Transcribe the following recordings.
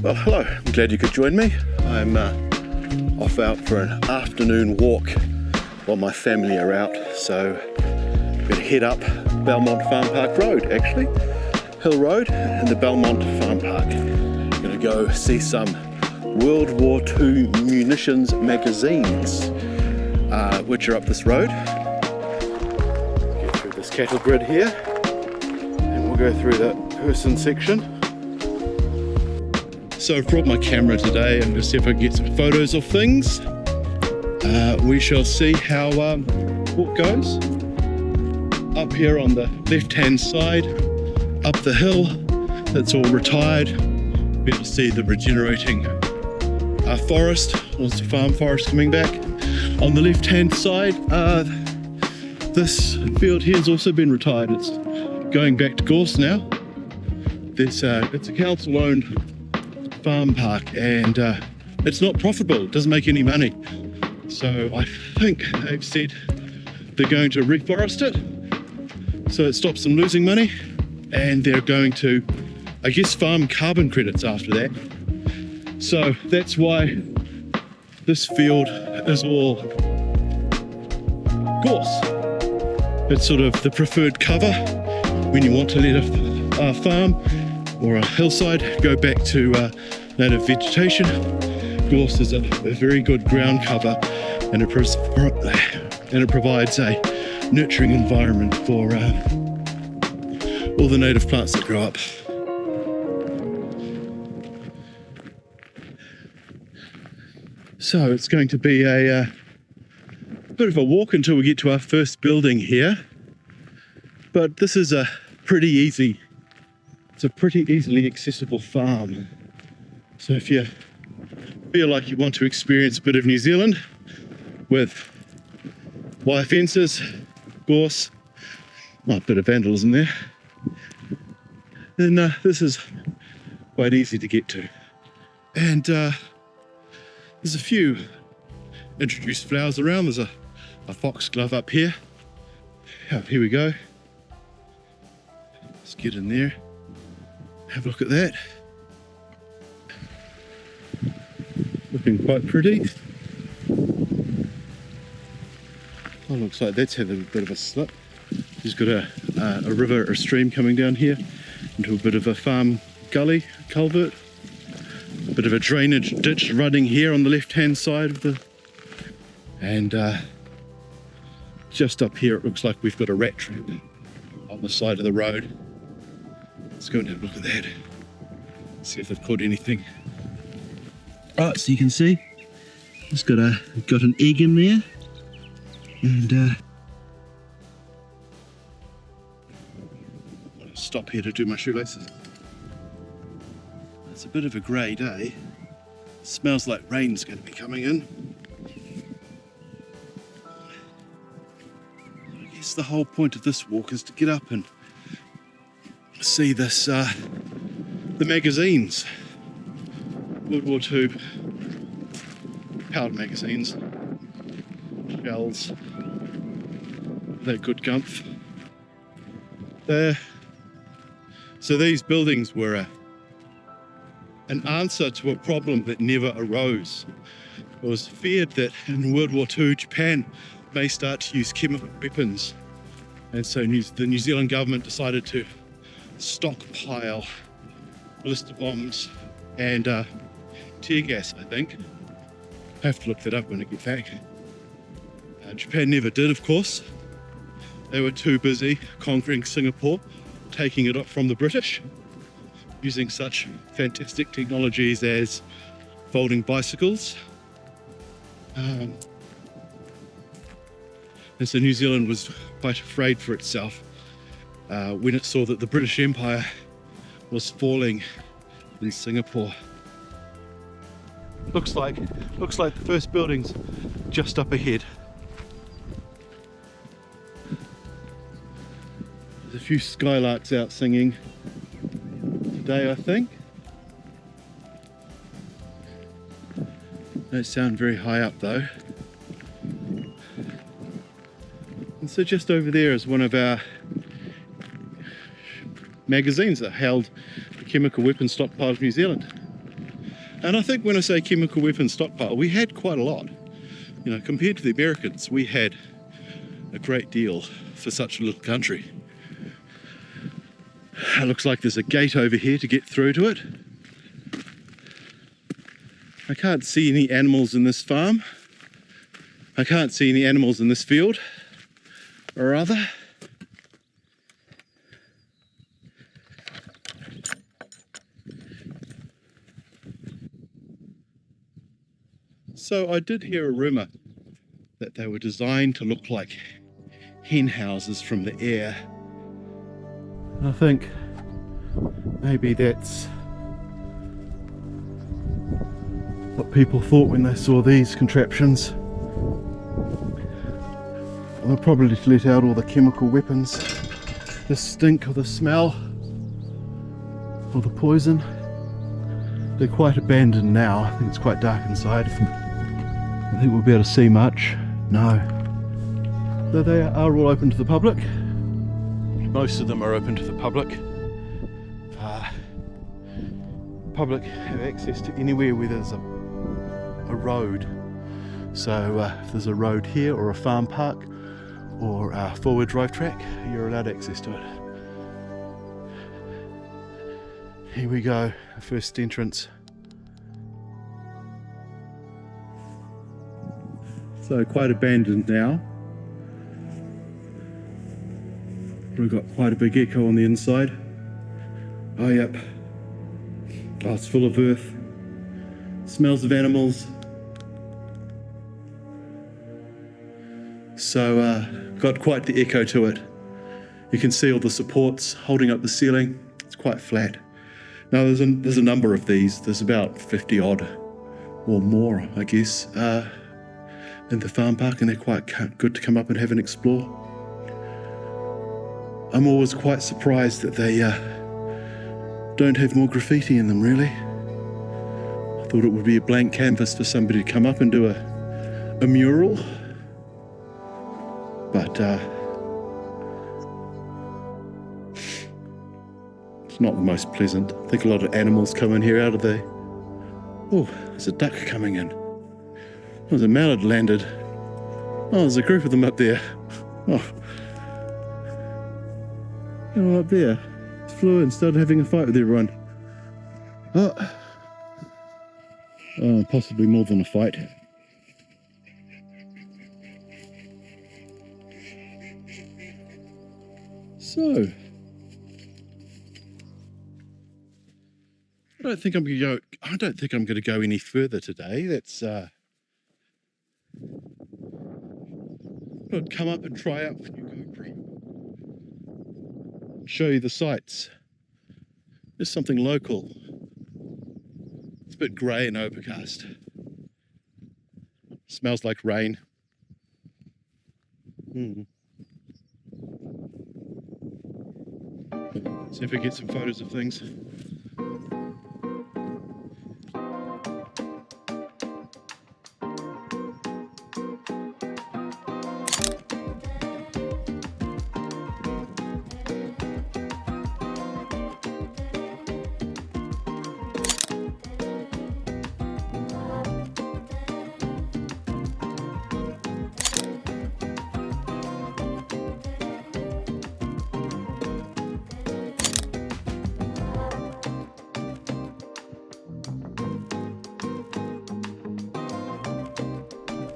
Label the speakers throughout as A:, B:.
A: Well, hello, I'm glad you could join me. I'm off out for an afternoon walk while my family are out, so I'm going to head up Belmont Farm Park Road, actually. Hill Road and the Belmont Farm Park. I'm going to go see some World War II munitions magazines, which are up this road. Get through this cattle grid here, and we'll go through the person section. So I've brought my camera today and to see if I can get some photos of things. We shall see how walk goes. Up here on the left-hand side, up the hill, that's all retired. Be able to see the regenerating forest, lots of farm forest coming back. On the left-hand side, this field here has also been retired. It's going back to gorse now. It's a council-owned farm park, and it's not profitable, it doesn't make any money. So I think they've said they're going to reforest it so it stops them losing money, and they're going to, I guess, farm carbon credits after that. So that's why this field is all gorse. It's sort of the preferred cover when you want to let a farm or a hillside go back to native vegetation. Gorse is a very good ground cover, and it provides a nurturing environment for all the native plants that grow up. So it's going to be a bit of a walk until we get to our first building here, but this is a pretty easily accessible farm. So if you feel like you want to experience a bit of New Zealand with wire fences, gorse, a bit of vandalism there, then this is quite easy to get to. And there's a few introduced flowers around. There's a foxglove up here. Here we go. Let's get in there. Have a look at that. Looking quite pretty. Oh, looks like that's had a bit of a slip. He's got a river or stream coming down here into a bit of a farm gully, culvert. A bit of a drainage ditch running here on the left-hand side of the... And just up here it looks like we've got a rat trap on the side of the road. Let's go and have a look at that. See if they've caught anything. Right, so you can see it's got an egg in there, and I'll stop here to do my shoelaces. It's a bit of a grey day. It smells like rain's going to be coming in. I guess the whole point of this walk is to get up and see this, the magazines, World War II powder magazines, shells, they're good gumph. So these buildings were an answer to a problem that never arose. It was feared that in World War II, Japan may start to use chemical weapons, and so the New Zealand government decided to stockpile ballistic bombs and tear gas, I think. I have to look that up when I get back. Japan never did, of course. They were too busy conquering Singapore, taking it up from the British, using such fantastic technologies as folding bicycles. And so New Zealand was quite afraid for itself when it saw that the British Empire was falling in Singapore. Looks like the first building's just up ahead. There's a few skylarks out singing today, I think. Don't sound very high up though. And so just over there is one of our magazines that held the chemical weapons stockpile of New Zealand. And I think when I say chemical weapons stockpile, we had quite a lot. You know, compared to the Americans, we had a great deal for such a little country. It looks like there's a gate over here to get through to it. I can't see any animals in this farm. I can't see any animals in this field, or other. So I did hear a rumour that they were designed to look like hen houses from the air. I think maybe that's what people thought when they saw these contraptions. They'll probably let out all the chemical weapons, the stink or the smell or the poison. They're quite abandoned now. I think it's quite dark inside. I think we'll be able to see much. No. Though they are all open to the public. Most of them are open to the public. Public have access to anywhere where there's a road. So if there's a road here or a farm park or a four-wheel drive track, you're allowed access to it. Here we go, the first entrance. So quite abandoned now. We've got quite a big echo on the inside. Oh yep. Oh, it's full of earth. Smells of animals. So got quite the echo to it. You can see all the supports holding up the ceiling. It's quite flat. Now there's a number of these. There's about 50 odd or more, I guess, in the farm park, and they're quite good to come up and have an explore. I'm always quite surprised that they don't have more graffiti in them, really. I thought it would be a blank canvas for somebody to come up and do a mural, but it's not the most pleasant. I think a lot of animals come in here out of the... Oh, there's a duck coming in. There's a mallard landed. Oh, there's a group of them up there. Oh, they're all up there. Flew in, started having a fight with everyone. Oh, possibly more than a fight. So, I don't think I'm going to go any further today. That's I'd come up and try out with new GoPro. Show you the sights. Just something local. It's a bit grey and overcast. Smells like rain. See if we get some photos of things.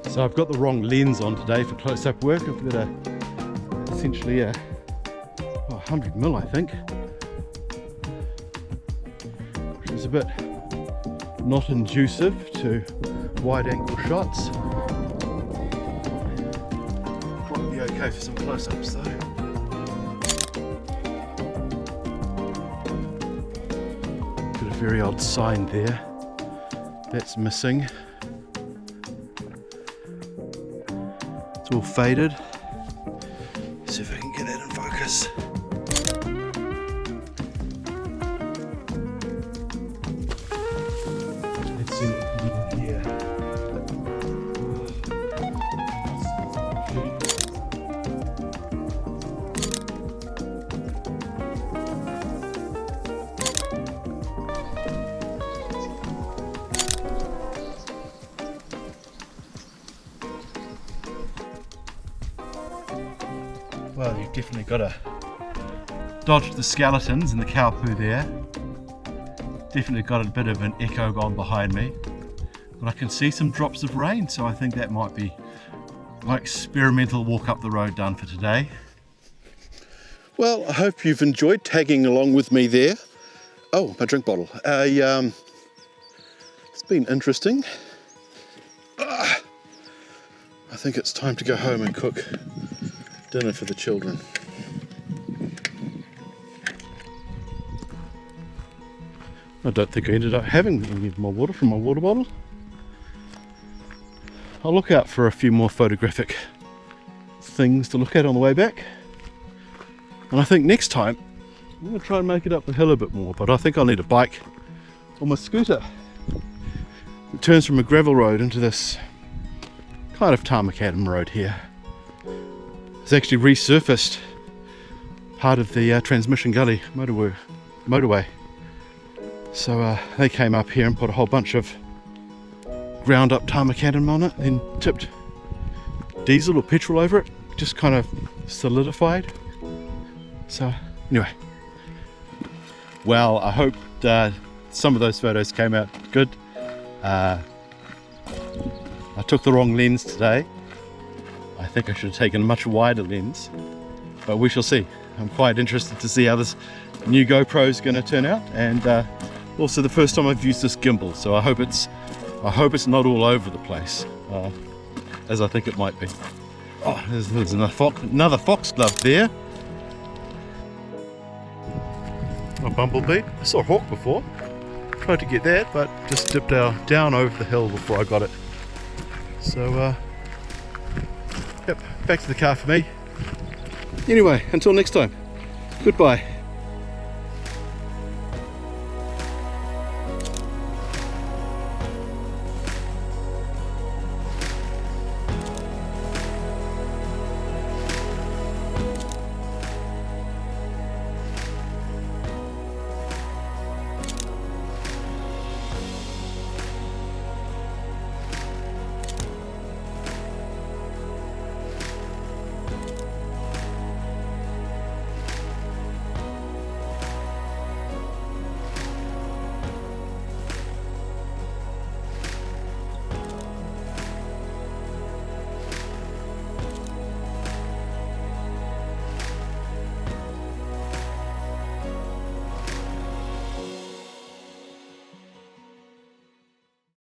A: So I've got the wrong lens on today for close-up work. I've got essentially a 100mm, I think, which is a bit not conducive to wide-angle shots. Might be okay for some close-ups though. Got a very odd sign there. That's missing. It's all faded. See if I can get that in focus. Let's see what we can do here. you've definitely got to dodge the skeletons and the cow poo there. Definitely got a bit of an echo gone behind me. But I can see some drops of rain, so I think that might be my experimental walk up the road done for today. Well, I hope you've enjoyed tagging along with me there. Oh, my drink bottle. It's been interesting. I think it's time to go home and cook dinner for the children. I don't think I ended up having any of my water from my water bottle. I'll look out for a few more photographic things to look at on the way back. And I think next time I'm going to try and make it up the hill a bit more, but I think I'll need a bike or my scooter. It turns from a gravel road into this kind of tarmacadam road here. It's actually resurfaced part of the Transmission Gully motorway. So they came up here and put a whole bunch of ground up tarmacadam on it, then tipped diesel or petrol over it, just kind of solidified. So anyway, well, I hope some of those photos came out good. I took the wrong lens today. I think I should have taken a much wider lens, but we shall see. I'm quite interested to see how this new GoPro is going to turn out, and also the first time I've used this gimbal, so I hope it's not all over the place, as I think it might be. Oh, there's another foxglove there. A bumblebee. I saw a hawk before. Tried to get that, but just dipped down over the hill before I got it. So, yep, back to the car for me. Anyway, until next time, goodbye.